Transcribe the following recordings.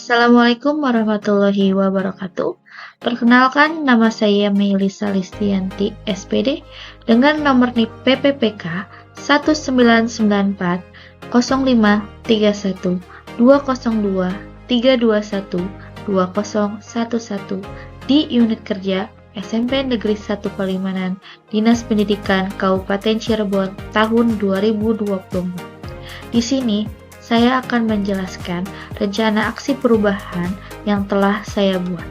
Assalamualaikum warahmatullahi wabarakatuh. Perkenalkan, nama saya Melisa Listianti, SPD, dengan nomor NIP PPPK 1994 0531 202 321 2011 di unit kerja SMP Negeri 1 Palimanan, Dinas Pendidikan Kabupaten Cirebon tahun 2020. Di sini saya akan menjelaskan rencana aksi perubahan yang telah saya buat.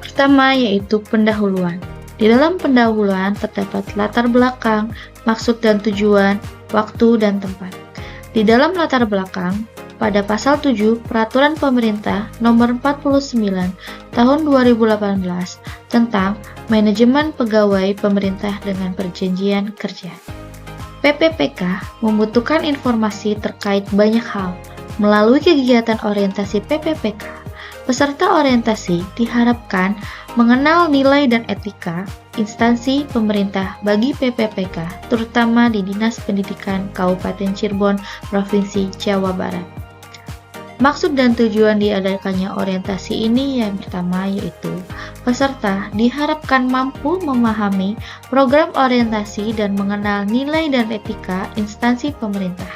Pertama yaitu pendahuluan. Di dalam pendahuluan terdapat latar belakang, maksud dan tujuan, waktu dan tempat. Di dalam latar belakang, pada pasal 7 Peraturan Pemerintah Nomor 49 Tahun 2018 tentang Manajemen Pegawai Pemerintah dengan Perjanjian Kerja. PPPK membutuhkan informasi terkait banyak hal. Melalui kegiatan orientasi PPPK, peserta orientasi diharapkan mengenal nilai dan etika instansi pemerintah bagi PPPK, terutama di Dinas Pendidikan Kabupaten Cirebon, Provinsi Jawa Barat. Maksud dan tujuan diadakannya orientasi ini yang pertama yaitu peserta diharapkan mampu memahami program orientasi dan mengenal nilai dan etika instansi pemerintah.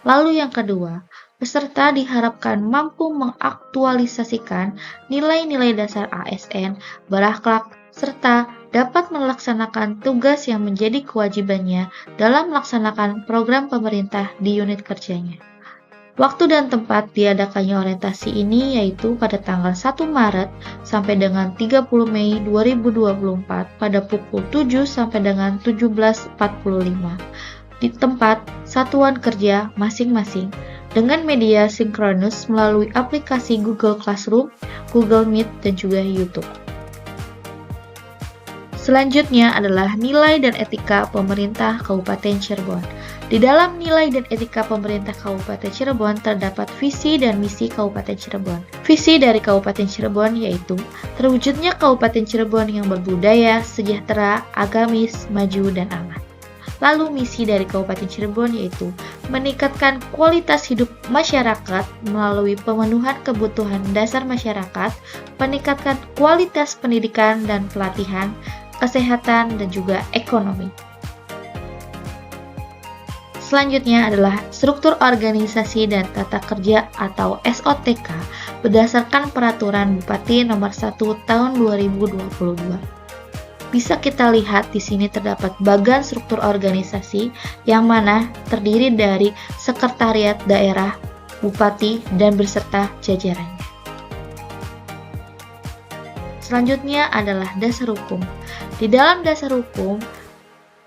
Lalu yang kedua, peserta diharapkan mampu mengaktualisasikan nilai-nilai dasar ASN, berakhlak, serta dapat melaksanakan tugas yang menjadi kewajibannya dalam melaksanakan program pemerintah di unit kerjanya. Waktu dan tempat diadakannya orientasi ini yaitu pada tanggal 1 Maret sampai dengan 30 Mei 2024 pada pukul 7 sampai dengan 17.45 di tempat satuan kerja masing-masing dengan media sinkronus melalui aplikasi Google Classroom, Google Meet, dan juga YouTube. Selanjutnya adalah nilai dan etika pemerintah Kabupaten Cirebon. Di dalam nilai dan etika pemerintah Kabupaten Cirebon terdapat visi dan misi Kabupaten Cirebon. Visi dari Kabupaten Cirebon yaitu terwujudnya Kabupaten Cirebon yang berbudaya, sejahtera, agamis, maju, dan aman. Lalu misi dari Kabupaten Cirebon yaitu meningkatkan kualitas hidup masyarakat melalui pemenuhan kebutuhan dasar masyarakat, meningkatkan kualitas pendidikan dan pelatihan, kesehatan, dan juga ekonomi. Selanjutnya adalah struktur organisasi dan tata kerja atau SOTK berdasarkan Peraturan Bupati Nomor 1 Tahun 2022. Bisa kita lihat di sini terdapat bagan struktur organisasi yang mana terdiri dari sekretariat daerah, bupati, dan beserta jajarannya. Selanjutnya adalah dasar hukum. Di dalam dasar hukum,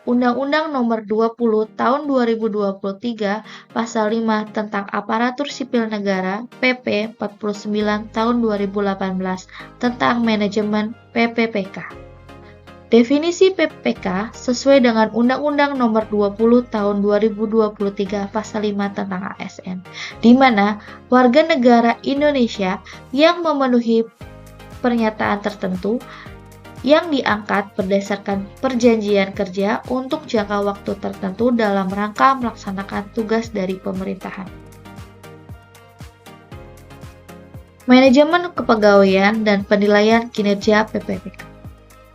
Undang-Undang Nomor 20 Tahun 2023 Pasal 5 tentang Aparatur Sipil Negara PP 49 Tahun 2018 tentang Manajemen PPPK. Definisi PPPK sesuai dengan Undang-Undang Nomor 20 Tahun 2023 Pasal 5 tentang ASN, di mana warga negara Indonesia yang memenuhi pernyataan tertentu yang diangkat berdasarkan perjanjian kerja untuk jangka waktu tertentu dalam rangka melaksanakan tugas dari pemerintahan. Manajemen kepegawaian dan penilaian kinerja PPPK.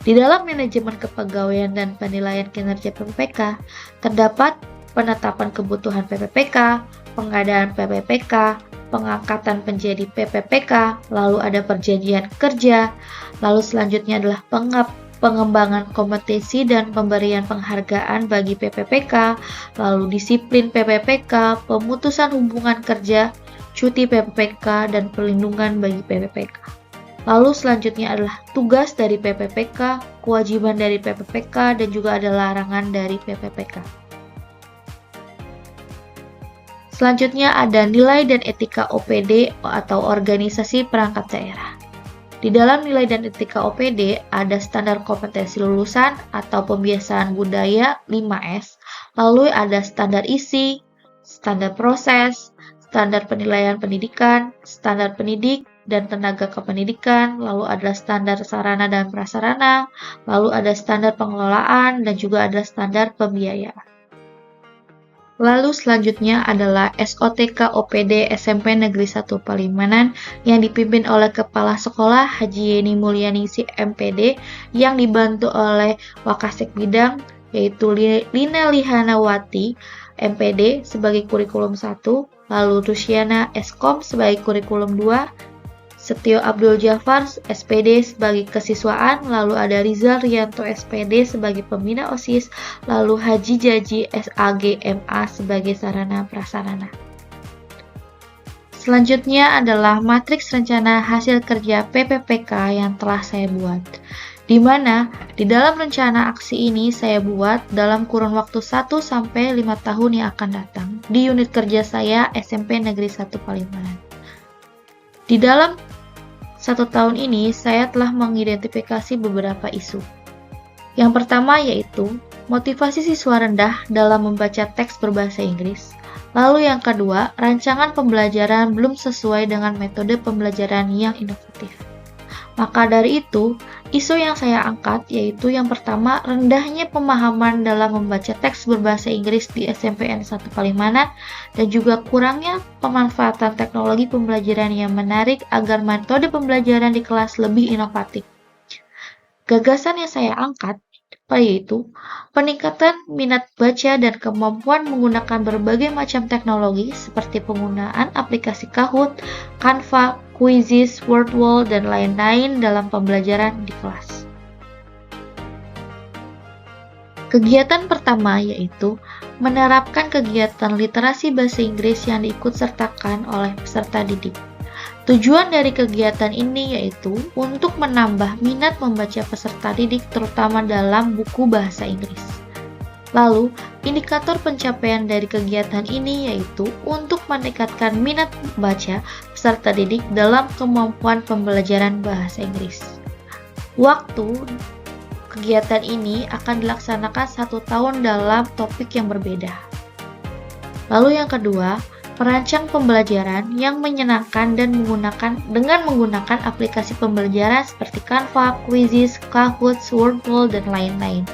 Di dalam manajemen kepegawaian dan penilaian kinerja PPPK terdapat penetapan kebutuhan PPPK, pengadaan PPPK, pengangkatan menjadi PPPK, lalu ada perjanjian kerja, lalu selanjutnya adalah pengembangan kompetensi dan pemberian penghargaan bagi PPPK, lalu disiplin PPPK, pemutusan hubungan kerja, cuti PPPK, dan perlindungan bagi PPPK. Lalu selanjutnya adalah tugas dari PPPK, kewajiban dari PPPK, dan juga ada larangan dari PPPK. Selanjutnya ada nilai dan etika OPD atau organisasi perangkat daerah. Di dalam nilai dan etika OPD ada standar kompetensi lulusan atau pembiasaan budaya 5S, lalu ada standar isi, standar proses, standar penilaian pendidikan, standar pendidik dan tenaga kependidikan, lalu ada standar sarana dan prasarana, lalu ada standar pengelolaan dan juga ada standar pembiayaan. Lalu selanjutnya adalah SOTK OPD SMP Negeri 1 Palimanan yang dipimpin oleh Kepala Sekolah Haji Yeni Mulyaningsih MPD yang dibantu oleh Wakasek Bidang yaitu Lina Lihanawati MPD sebagai kurikulum 1, lalu Rusiana Eskom sebagai kurikulum 2, Setio Abdul Jafar SPD sebagai kesiswaan, lalu ada Rizal Rianto SPD sebagai pembina OSIS, lalu Haji Jaji SAG MA sebagai sarana prasarana. Selanjutnya adalah matriks rencana hasil kerja PPPK yang telah saya buat. Di mana di dalam rencana aksi ini saya buat dalam kurun waktu 1-5 tahun yang akan datang di unit kerja saya SMP Negeri 1 Palimanan. Di dalam 1 tahun ini, saya telah mengidentifikasi beberapa isu. Yang pertama yaitu motivasi siswa rendah dalam membaca teks berbahasa Inggris. Lalu yang kedua, rancangan pembelajaran belum sesuai dengan metode pembelajaran yang inovatif. Maka dari itu, isu yang saya angkat yaitu yang pertama, rendahnya pemahaman dalam membaca teks berbahasa Inggris di SMPN 1 Palimanan dan juga kurangnya pemanfaatan teknologi pembelajaran yang menarik agar metode pembelajaran di kelas lebih inovatif. Gagasan yang saya angkat yaitu peningkatan minat baca dan kemampuan menggunakan berbagai macam teknologi seperti penggunaan aplikasi Kahoot, Canva, Quizizz, Wordwall, dan lain-lain dalam pembelajaran di kelas. Kegiatan pertama yaitu menerapkan kegiatan literasi bahasa Inggris yang diikutsertakan oleh peserta didik. Tujuan dari kegiatan ini yaitu untuk menambah minat membaca peserta didik terutama dalam buku bahasa Inggris. Lalu, indikator pencapaian dari kegiatan ini yaitu untuk meningkatkan minat membaca peserta didik dalam kemampuan pembelajaran bahasa Inggris. Waktu kegiatan ini akan dilaksanakan 1 tahun dalam topik yang berbeda. Lalu yang kedua, merancang pembelajaran yang menyenangkan dan menggunakan aplikasi pembelajaran seperti Canva, Quizizz, Kahoot, Wordwall, dan lain-lain.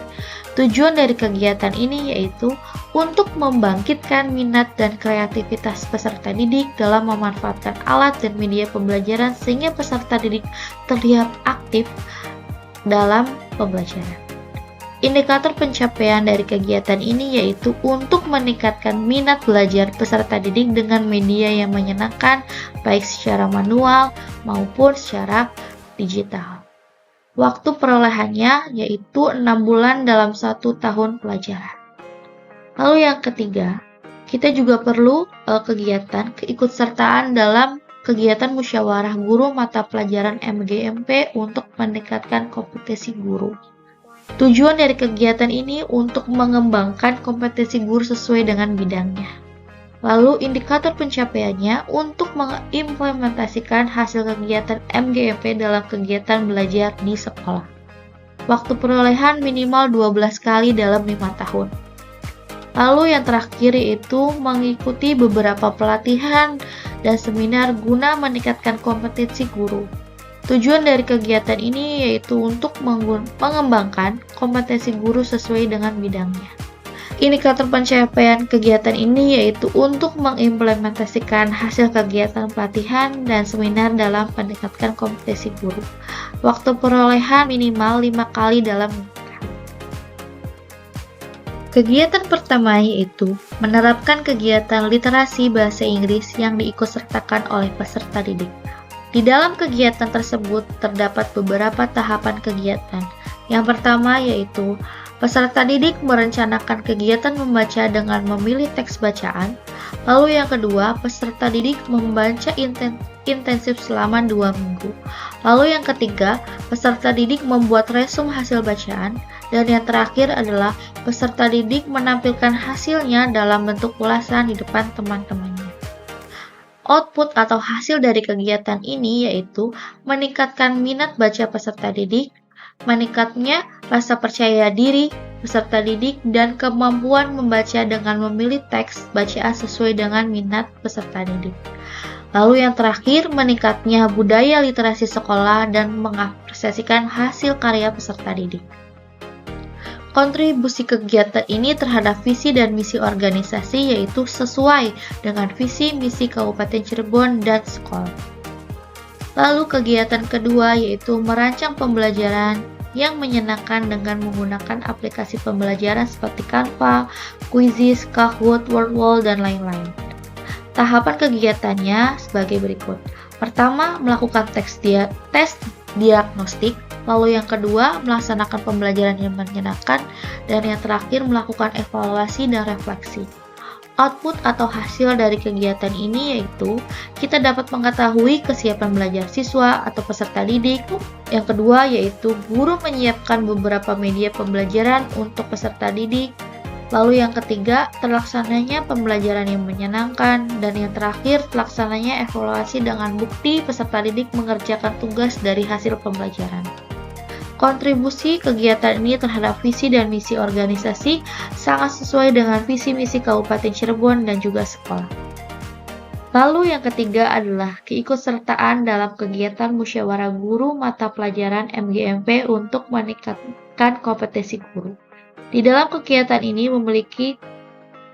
Tujuan dari kegiatan ini yaitu untuk membangkitkan minat dan kreativitas peserta didik dalam memanfaatkan alat dan media pembelajaran sehingga peserta didik terlihat aktif dalam pembelajaran. Indikator pencapaian dari kegiatan ini yaitu untuk meningkatkan minat belajar peserta didik dengan media yang menyenangkan baik secara manual maupun secara digital. Waktu perolehannya yaitu 6 bulan dalam 1 tahun pelajaran. Lalu yang ketiga, kita juga perlu kegiatan keikutsertaan dalam kegiatan musyawarah guru mata pelajaran MGMP untuk meningkatkan kompetensi guru. Tujuan dari kegiatan ini untuk mengembangkan kompetensi guru sesuai dengan bidangnya. Lalu indikator pencapaiannya untuk mengimplementasikan hasil kegiatan MGMP dalam kegiatan belajar di sekolah. Waktu perolehan minimal 12 kali dalam 5 tahun. Lalu yang terakhir yaitu mengikuti beberapa pelatihan dan seminar guna meningkatkan kompetensi guru. Tujuan dari kegiatan ini yaitu untuk mengembangkan kompetensi guru sesuai dengan bidangnya. Indikator pencapaian kegiatan ini yaitu untuk mengimplementasikan hasil kegiatan pelatihan dan seminar dalam meningkatkan kompetensi guru. Waktu perolehan minimal 5 kali dalam 5 tahun. Kegiatan pertama yaitu menerapkan kegiatan literasi bahasa Inggris yang diikutsertakan oleh peserta didik. Di dalam kegiatan tersebut terdapat beberapa tahapan kegiatan. Yang pertama yaitu peserta didik merencanakan kegiatan membaca dengan memilih teks bacaan. Lalu yang kedua, peserta didik membaca intensif selama 2 minggu. Lalu yang ketiga, peserta didik membuat resume hasil bacaan. Dan yang terakhir adalah peserta didik menampilkan hasilnya dalam bentuk ulasan di depan teman-temannya. Output atau hasil dari kegiatan ini yaitu meningkatkan minat baca peserta didik, meningkatnya rasa percaya diri peserta didik, dan kemampuan membaca dengan memilih teks bacaan sesuai dengan minat peserta didik. Lalu yang terakhir, meningkatnya budaya literasi sekolah dan mengapresiasikan hasil karya peserta didik. Kontribusi kegiatan ini terhadap visi dan misi organisasi yaitu sesuai dengan visi misi Kabupaten Cirebon dan sekolah. Lalu kegiatan kedua yaitu merancang pembelajaran yang menyenangkan dengan menggunakan aplikasi pembelajaran seperti Canva, Quizizz, Kahoot, Wordwall, dan lain-lain. Tahapan kegiatannya sebagai berikut. Pertama, melakukan tes diagnostik. Lalu yang kedua, melaksanakan pembelajaran yang menyenangkan. Dan yang terakhir, melakukan evaluasi dan refleksi. Output atau hasil dari kegiatan ini yaitu kita dapat mengetahui kesiapan belajar siswa atau peserta didik. Yang kedua yaitu guru menyiapkan beberapa media pembelajaran untuk peserta didik. Lalu yang ketiga, terlaksananya pembelajaran yang menyenangkan. Dan yang terakhir, terlaksananya evaluasi dengan bukti peserta didik mengerjakan tugas dari hasil pembelajaran. Kontribusi kegiatan ini terhadap visi dan misi organisasi sangat sesuai dengan visi misi Kabupaten Cirebon dan juga sekolah. Lalu yang ketiga adalah keikutsertaan dalam kegiatan musyawarah guru mata pelajaran MGMP untuk meningkatkan kompetensi guru. Di dalam kegiatan ini memiliki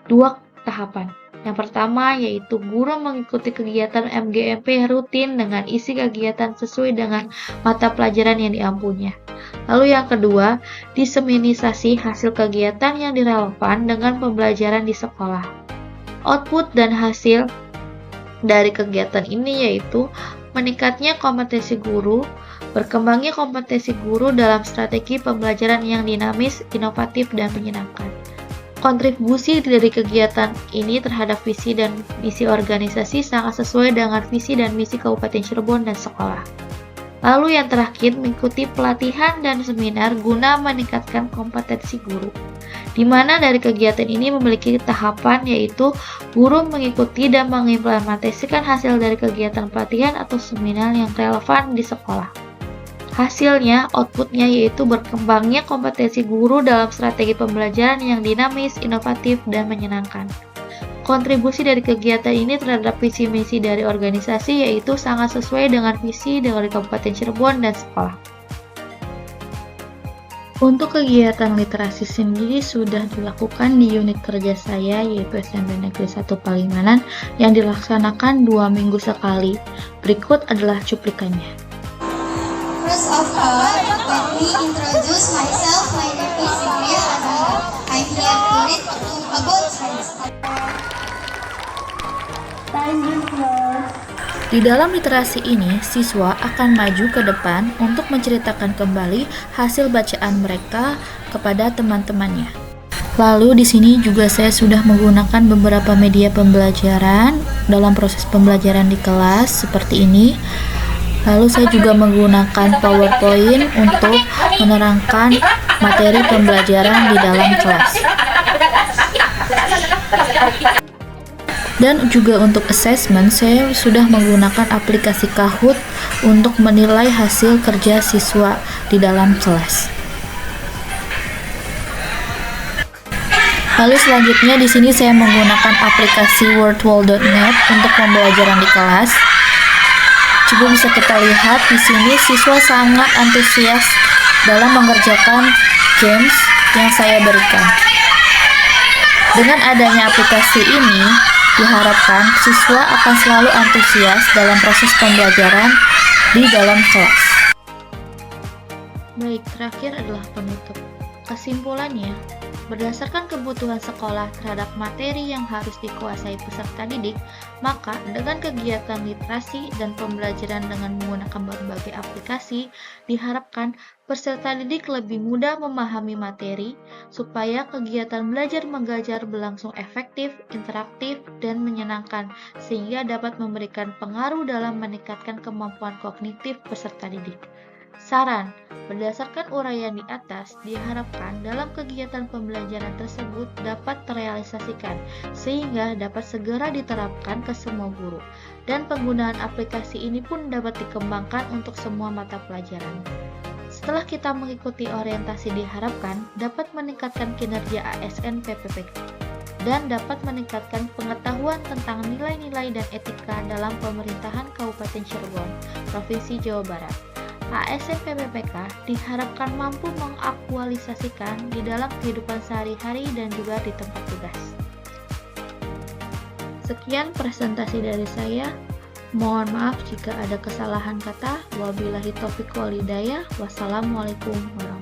dua tahapan. Yang pertama yaitu guru mengikuti kegiatan MGMP rutin dengan isi kegiatan sesuai dengan mata pelajaran yang diampunya. Lalu yang kedua, diseminisasi hasil kegiatan yang direlevan dengan pembelajaran di sekolah. Output dan hasil dari kegiatan ini yaitu meningkatnya kompetensi guru, berkembangnya kompetensi guru dalam strategi pembelajaran yang dinamis, inovatif, dan menyenangkan. Kontribusi dari kegiatan ini terhadap visi dan misi organisasi sangat sesuai dengan visi dan misi Kabupaten Cirebon dan sekolah. Lalu yang terakhir, mengikuti pelatihan dan seminar guna meningkatkan kompetensi guru. Di mana dari kegiatan ini memiliki tahapan yaitu guru mengikuti dan mengimplementasikan hasil dari kegiatan pelatihan atau seminar yang relevan di sekolah. Hasilnya, outputnya yaitu berkembangnya kompetensi guru dalam strategi pembelajaran yang dinamis, inovatif, dan menyenangkan. Kontribusi dari kegiatan ini terhadap visi misi dari organisasi yaitu sangat sesuai dengan visi dari Kabupaten Cirebon dan sekolah. Untuk kegiatan literasi sendiri sudah dilakukan di unit kerja saya yaitu SMP Negeri 1 Palimanan yang dilaksanakan 2 minggu sekali. Berikut adalah cuplikannya. First of all, let me introduce myself. My name is Sylvia Azahra. I'm here to read about science. Di dalam literasi ini, siswa akan maju ke depan untuk menceritakan kembali hasil bacaan mereka kepada teman-temannya. Lalu di sini juga saya sudah menggunakan beberapa media pembelajaran dalam proses pembelajaran di kelas seperti ini. Lalu saya juga menggunakan PowerPoint untuk menerangkan materi pembelajaran di dalam kelas. Dan juga untuk assessment, saya sudah menggunakan aplikasi Kahoot untuk menilai hasil kerja siswa di dalam kelas. Lalu selanjutnya di sini saya menggunakan aplikasi wordwall.net untuk pembelajaran di kelas. Coba bisa kita lihat di sini siswa sangat antusias dalam mengerjakan games yang saya berikan. Dengan adanya aplikasi ini, diharapkan siswa akan selalu antusias dalam proses pembelajaran di dalam kelas. Baik, terakhir adalah penutup. Kesimpulannya, berdasarkan kebutuhan sekolah terhadap materi yang harus dikuasai peserta didik, maka dengan kegiatan literasi dan pembelajaran dengan menggunakan berbagai aplikasi, diharapkan peserta didik lebih mudah memahami materi, supaya kegiatan belajar mengajar berlangsung efektif, interaktif, dan menyenangkan, sehingga dapat memberikan pengaruh dalam meningkatkan kemampuan kognitif peserta didik. Saran, berdasarkan uraian di atas, diharapkan dalam kegiatan pembelajaran tersebut dapat terrealisasikan, sehingga dapat segera diterapkan ke semua guru, dan penggunaan aplikasi ini pun dapat dikembangkan untuk semua mata pelajaran. Setelah kita mengikuti orientasi diharapkan, dapat meningkatkan kinerja ASN PPPK, dan dapat meningkatkan pengetahuan tentang nilai-nilai dan etika dalam pemerintahan Kabupaten Cirebon, Provinsi Jawa Barat. ASN PPPK diharapkan mampu mengaktualisasikan di dalam kehidupan sehari-hari dan juga di tempat tugas. Sekian presentasi dari saya. Mohon maaf jika ada kesalahan kata. Wabillahi taufiq wal hidayah. Wassalamualaikum warahmatullahi wabarakatuh.